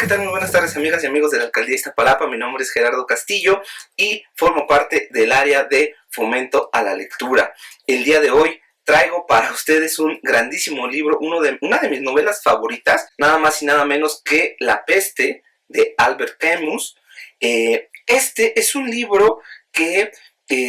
tal? Muy buenas tardes, amigas y amigos de la Alcaldía de Iztapalapa. Mi nombre es Gerardo Castillo y formo parte del área de fomento a la lectura. El día de hoy traigo para ustedes un grandísimo libro, una de mis novelas favoritas, nada más y nada menos que La Peste, de Albert Camus. Este es un libro que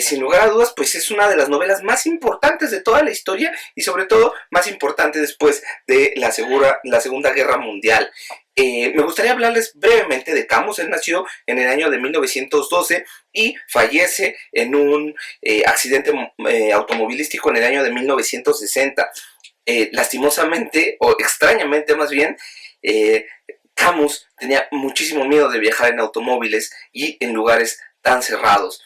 sin lugar a dudas, pues es una de las novelas más importantes de toda la historia y sobre todo más importante después de la Segunda Guerra Mundial. Me gustaría hablarles brevemente de Camus. Él nació en el año de 1912 y fallece en un accidente automovilístico en el año de 1960. Lastimosamente, o extrañamente más bien, Camus tenía muchísimo miedo de viajar en automóviles y en lugares tan cerrados.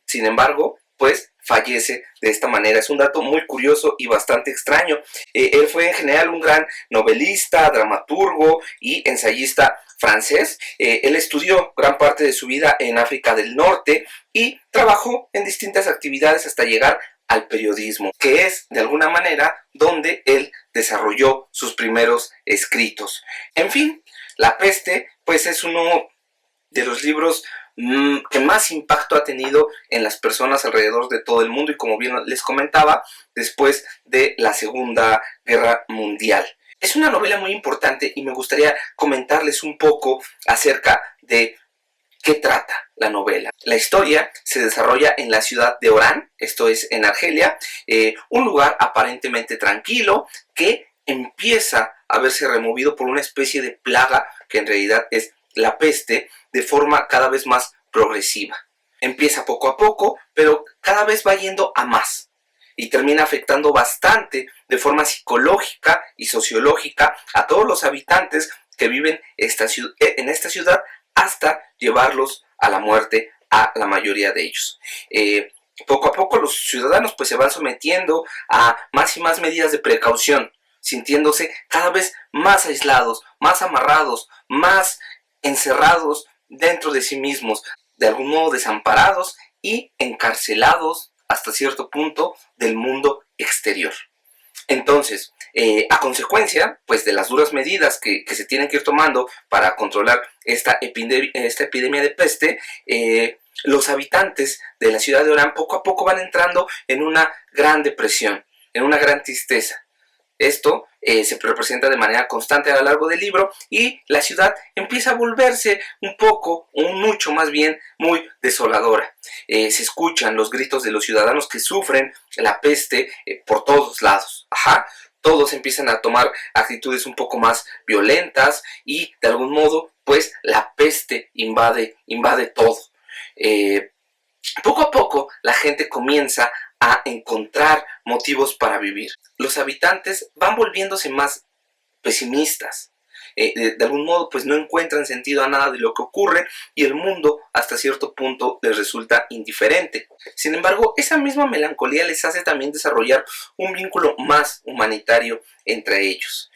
Sin embargo, pues fallece de esta manera. Es un dato muy curioso y bastante extraño. Él fue en general un gran novelista, dramaturgo y ensayista francés. Él estudió gran parte de su vida en África del Norte y trabajó en distintas actividades hasta llegar al periodismo, que es de alguna manera donde él desarrolló sus primeros escritos. En fin, La Peste pues es uno de los libros que más impacto ha tenido en las personas alrededor de todo el mundo y, como bien les comentaba, después de la Segunda Guerra Mundial. Es una novela muy importante y me gustaría comentarles un poco acerca de qué trata la novela. La historia se desarrolla en la ciudad de Orán, esto es en Argelia, un lugar aparentemente tranquilo que empieza a verse removido por una especie de plaga que en realidad es la peste, de forma cada vez más progresiva. Empieza poco a poco, pero cada vez va yendo a más y termina afectando bastante de forma psicológica y sociológica a todos los habitantes que viven en esta ciudad, hasta llevarlos a la muerte a la mayoría de ellos. Poco a poco los ciudadanos pues se van sometiendo a más y más medidas de precaución, sintiéndose cada vez más aislados, más amarrados, más encerrados dentro de sí mismos, de algún modo desamparados y encarcelados hasta cierto punto del mundo exterior. Entonces, a consecuencia pues de las duras medidas que se tienen que ir tomando para controlar esta epidemia de peste, los habitantes de la ciudad de Orán poco a poco van entrando en una gran depresión, en una gran tristeza. Esto se representa de manera constante a lo largo del libro y la ciudad empieza a volverse un poco, o mucho más bien, muy desoladora. Se escuchan los gritos de los ciudadanos que sufren la peste por todos lados. Todos empiezan a tomar actitudes un poco más violentas y de algún modo pues la peste invade todo. Poco a poco la gente comienza a encontrar motivos para vivir. Los habitantes van volviéndose más pesimistas. De algún modo pues no encuentran sentido a nada de lo que ocurre y el mundo hasta cierto punto les resulta indiferente. Sin embargo, esa misma melancolía les hace también desarrollar un vínculo más humanitario entre ellos.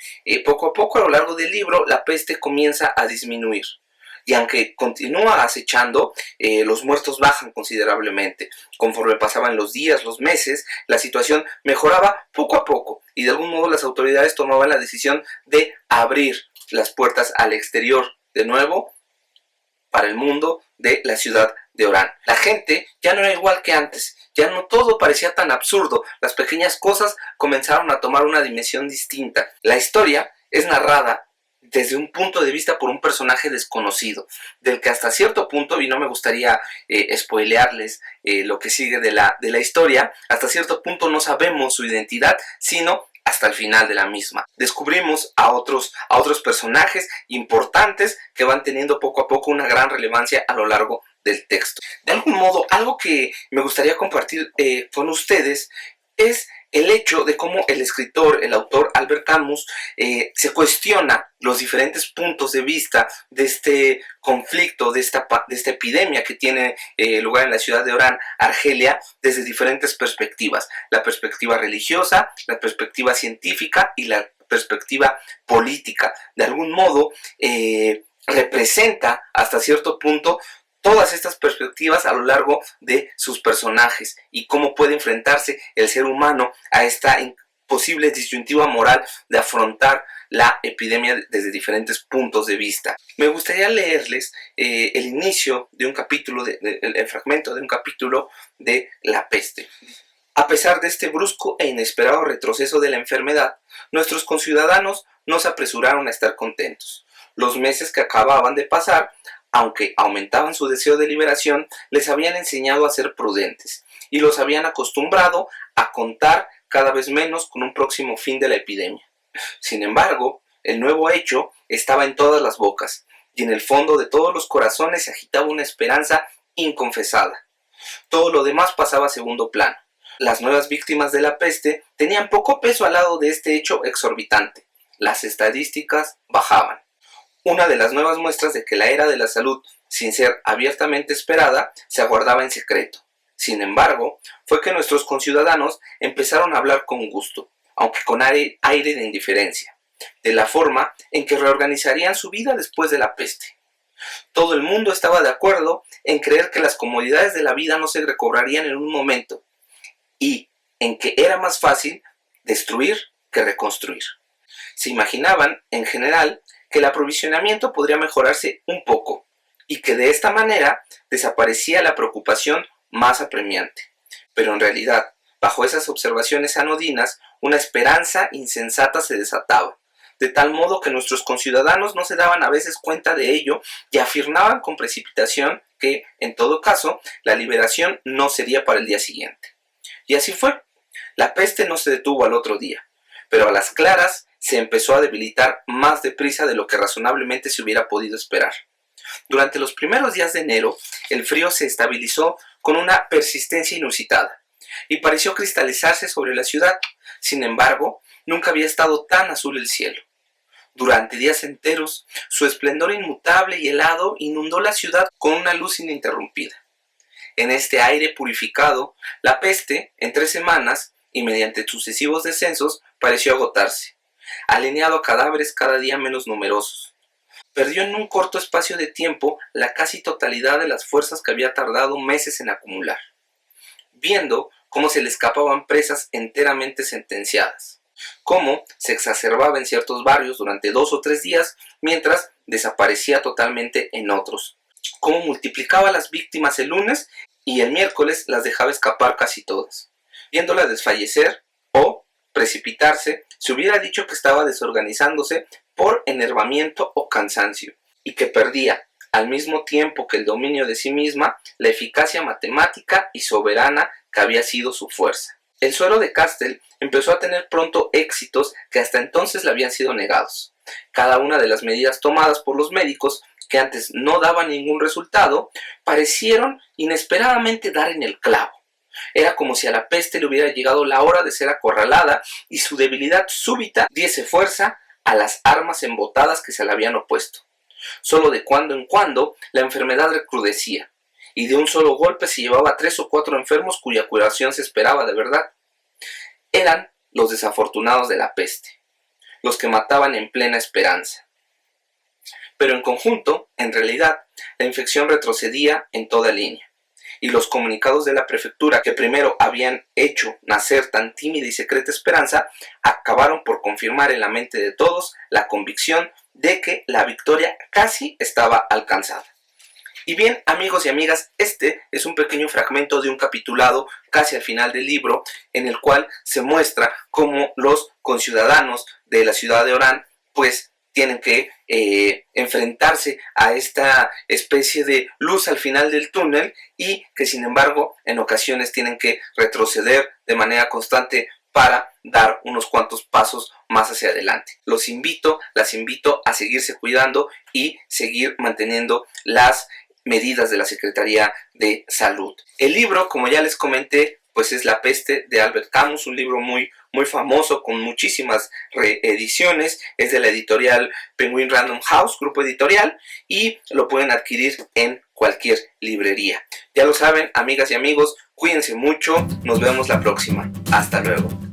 Poco a poco a lo largo del libro la peste comienza a disminuir. Y aunque continúa acechando, los muertos bajan considerablemente. Conforme pasaban los días, los meses, la situación mejoraba poco a poco y de algún modo las autoridades tomaban la decisión de abrir las puertas al exterior de nuevo para el mundo de la ciudad de Orán. La gente ya no era igual que antes, ya no todo parecía tan absurdo, las pequeñas cosas comenzaron a tomar una dimensión distinta. La historia es narrada desde un punto de vista por un personaje desconocido, del que hasta cierto punto, y no me gustaría spoilearles lo que sigue de la historia, hasta cierto punto no sabemos su identidad, sino hasta el final de la misma. Descubrimos a otros personajes importantes que van teniendo poco a poco una gran relevancia a lo largo del texto. De algún modo, algo que me gustaría compartir con ustedes es el hecho de cómo el escritor, el autor Albert Camus, se cuestiona los diferentes puntos de vista de este conflicto, de esta epidemia que tiene lugar en la ciudad de Orán, Argelia, desde diferentes perspectivas. La perspectiva religiosa, la perspectiva científica y la perspectiva política. De algún modo, representa hasta cierto punto todas estas perspectivas a lo largo de sus personajes y cómo puede enfrentarse el ser humano a esta posible disyuntiva moral de afrontar la epidemia desde diferentes puntos de vista. Me gustaría leerles el inicio de un capítulo, el fragmento de un capítulo de La Peste. A pesar de este brusco e inesperado retroceso de la enfermedad, nuestros conciudadanos no se apresuraron a estar contentos. Los meses que acababan de pasar, aunque aumentaban su deseo de liberación, les habían enseñado a ser prudentes y los habían acostumbrado a contar cada vez menos con un próximo fin de la epidemia. Sin embargo, el nuevo hecho estaba en todas las bocas y en el fondo de todos los corazones se agitaba una esperanza inconfesada. Todo lo demás pasaba a segundo plano. Las nuevas víctimas de la peste tenían poco peso al lado de este hecho exorbitante. Las estadísticas bajaban. Una de las nuevas muestras de que la era de la salud, sin ser abiertamente esperada, se aguardaba en secreto. Sin embargo, fue que nuestros conciudadanos empezaron a hablar con gusto, aunque con aire de indiferencia, de la forma en que reorganizarían su vida después de la peste. Todo el mundo estaba de acuerdo en creer que las comodidades de la vida no se recobrarían en un momento, y en que era más fácil destruir que reconstruir. Se imaginaban, en general, que el aprovisionamiento podría mejorarse un poco, y que de esta manera desaparecía la preocupación más apremiante. Pero en realidad, bajo esas observaciones anodinas, una esperanza insensata se desataba, de tal modo que nuestros conciudadanos no se daban a veces cuenta de ello y afirmaban con precipitación que, en todo caso, la liberación no sería para el día siguiente. Y así fue. La peste no se detuvo al otro día, pero a las claras se empezó a debilitar más deprisa de lo que razonablemente se hubiera podido esperar. Durante los primeros días de enero, el frío se estabilizó con una persistencia inusitada y pareció cristalizarse sobre la ciudad. Sin embargo, nunca había estado tan azul el cielo. Durante días enteros, su esplendor inmutable y helado inundó la ciudad con una luz ininterrumpida. En este aire purificado, la peste, en 3 semanas, y mediante sucesivos descensos, pareció agotarse, alineado a cadáveres cada día menos numerosos. Perdió en un corto espacio de tiempo la casi totalidad de las fuerzas que había tardado meses en acumular, viendo cómo se le escapaban presas enteramente sentenciadas, cómo se exacerbaba en ciertos barrios durante 2 o 3 días, mientras desaparecía totalmente en otros, cómo multiplicaba las víctimas el lunes y el miércoles las dejaba escapar casi todas. Viéndola desfallecer o precipitarse, se hubiera dicho que estaba desorganizándose por enervamiento o cansancio, y que perdía, al mismo tiempo que el dominio de sí misma, la eficacia matemática y soberana que había sido su fuerza. El suero de Castel empezó a tener pronto éxitos que hasta entonces le habían sido negados. Cada una de las medidas tomadas por los médicos, que antes no daban ningún resultado, parecieron inesperadamente dar en el clavo. Era como si a la peste le hubiera llegado la hora de ser acorralada y su debilidad súbita diese fuerza a las armas embotadas que se le habían opuesto. Solo de cuando en cuando la enfermedad recrudecía, y de un solo golpe se llevaba a 3 o 4 enfermos cuya curación se esperaba de verdad. Eran los desafortunados de la peste, los que mataban en plena esperanza. Pero en conjunto, en realidad, la infección retrocedía en toda línea, y los comunicados de la prefectura, que primero habían hecho nacer tan tímida y secreta esperanza, acabaron por confirmar en la mente de todos la convicción de que la victoria casi estaba alcanzada. Y bien, amigos y amigas, este es un pequeño fragmento de un capitulado casi al final del libro, en el cual se muestra cómo los conciudadanos de la ciudad de Orán pues tienen que enfrentarse a esta especie de luz al final del túnel, y que sin embargo en ocasiones tienen que retroceder de manera constante para dar unos cuantos pasos más hacia adelante. Las invito a seguirse cuidando y seguir manteniendo las medidas de la Secretaría de Salud. El libro, como ya les comenté, pues es La Peste de Albert Camus, un libro muy famoso con muchísimas reediciones. Es de la editorial Penguin Random House, grupo editorial, y lo pueden adquirir en cualquier librería. Ya lo saben, amigas y amigos, cuídense mucho, nos vemos la próxima. Hasta luego.